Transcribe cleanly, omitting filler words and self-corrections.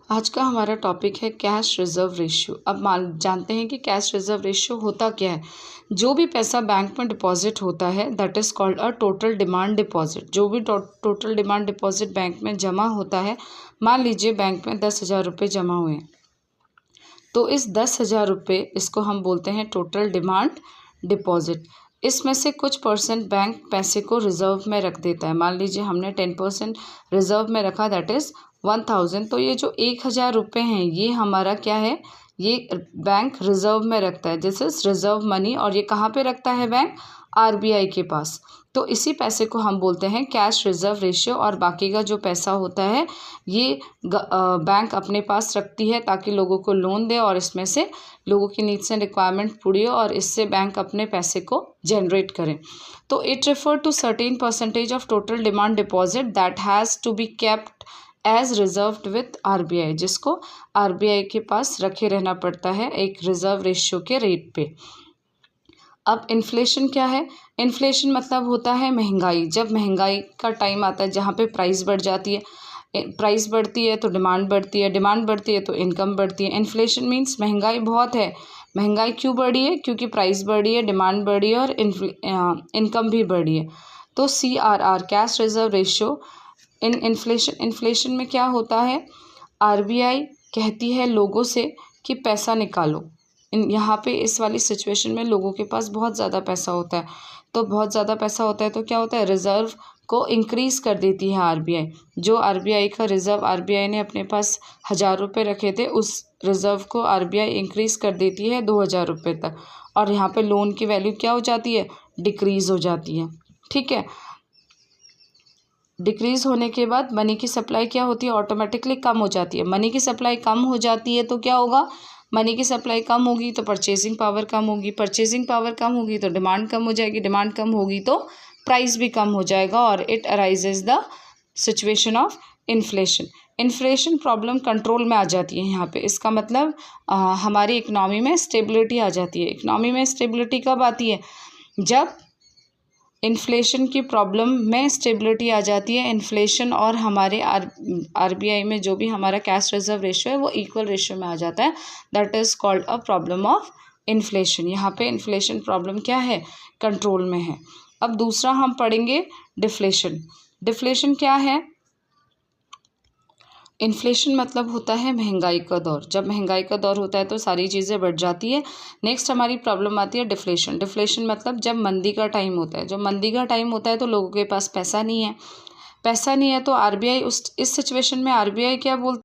आज का हमारा टॉपिक है कैश रिजर्व रेशियो। अब मान जानते हैं कि कैश रिजर्व रेशियो होता क्या है। जो भी पैसा बैंक में डिपॉजिट होता है that is called a total demand deposit. जो भी टोटल डिमांड डिपॉजिट बैंक में जमा होता है, मान लीजिए बैंक में 10,000 रुपये जमा हुए हैं, तो इस 10,000 रुपये इसको हम बोलते हैं टोटल डिमांड डिपॉजिट। इसमें से कुछ परसेंट बैंक पैसे को रिजर्व में रख देता है। मान लीजिए हमने 10% रिजर्व में रखा दैट इज़ 1,000। तो ये जो 1,000 रुपये हैं ये हमारा क्या है, ये बैंक रिजर्व में रखता है। This is reserve money. और ये कहाँ पे रखता है बैंक? आरबीआई के पास। तो इसी पैसे को हम बोलते हैं कैश रिजर्व रेशियो। और बाकी का जो पैसा होता है ये बैंक अपने पास रखती है ताकि लोगों को लोन दे और इसमें से लोगों की नीड्स एंड रिक्वायरमेंट पूरी हो और इससे बैंक अपने पैसे को जनरेट करें। तो it refer to certain percentage of total demand deposit that has to be kept as reserved with RBI, जिसको आरबीआई के पास रखे रहना पड़ता है एक रिजर्व रेशियो के रेट पे। अब इन्फ्लेशन क्या है? इन्फ्लेशन मतलब होता है महंगाई। जब महंगाई का टाइम आता है जहाँ पे प्राइस बढ़ जाती है, प्राइस बढ़ती है तो डिमांड बढ़ती है, डिमांड बढ़ती है तो इनकम बढ़ती है। इन्फ्लेशन मीन्स महंगाई बहुत है। महंगाई क्यों बढ़ी है? क्योंकि प्राइस बढ़ी है, डिमांड बढ़ी है और इनकम भी बढ़ी है। तो CRR cash reserve ratio in inflation में क्या होता है, आरबीआई कहती है लोगों से कि पैसा निकालो। यहाँ पे इस वाली सिचुएशन में लोगों के पास बहुत ज़्यादा पैसा होता है। तो बहुत ज़्यादा पैसा होता है तो क्या होता है, रिज़र्व को इंक्रीज़ कर देती है आरबीआई। जो आरबीआई का रिज़र्व आरबीआई ने अपने पास 1,000 रुपये रखे थे, उस रिज़र्व को आरबीआई इंक्रीज़ कर देती है 2,000 रुपये तक। और यहाँ पे लोन की वैल्यू क्या हो जाती है, डिक्रीज़ हो जाती है। ठीक है, डिक्रीज़ होने के बाद मनी की सप्लाई क्या होती है, ऑटोमेटिकली कम हो जाती है। मनी की सप्लाई कम हो जाती है तो क्या होगा, मनी की सप्लाई कम होगी तो परचेजिंग पावर कम होगी, परचेजिंग पावर कम होगी तो डिमांड कम हो जाएगी, डिमांड कम होगी तो प्राइस भी कम हो जाएगा और it arises the situation of inflation. Inflation problem control में आ जाती है यहाँ पे। इसका मतलब हमारी इकनॉमी में स्टेबिलिटी आ जाती है। इकनॉमी में स्टेबिलिटी कब आती है, जब इन्फ्लेशन की प्रॉब्लम में स्टेबिलिटी आ जाती है। इन्फ्लेशन और हमारे आरबीआई में जो भी हमारा कैश रिजर्व रेशियो है वो इक्वल रेशियो में आ जाता है। That is called a problem of inflation. यहाँ पे इन्फ्लेशन प्रॉब्लम क्या है, कंट्रोल में है। अब दूसरा हम पढ़ेंगे डिफ्लेशन। डिफ्लेशन क्या है? इन्फ्लेशन मतलब होता है महंगाई का दौर। जब महंगाई का दौर होता है तो सारी चीज़ें बढ़ जाती है। नेक्स्ट हमारी प्रॉब्लम आती है डिफ्लेशन। डिफ्लेशन मतलब जब मंदी का टाइम होता है। जब मंदी का टाइम होता है तो लोगों के पास पैसा नहीं है। पैसा नहीं है तो आरबीआई इस सिचुएशन में आरबीआई क्या बोलती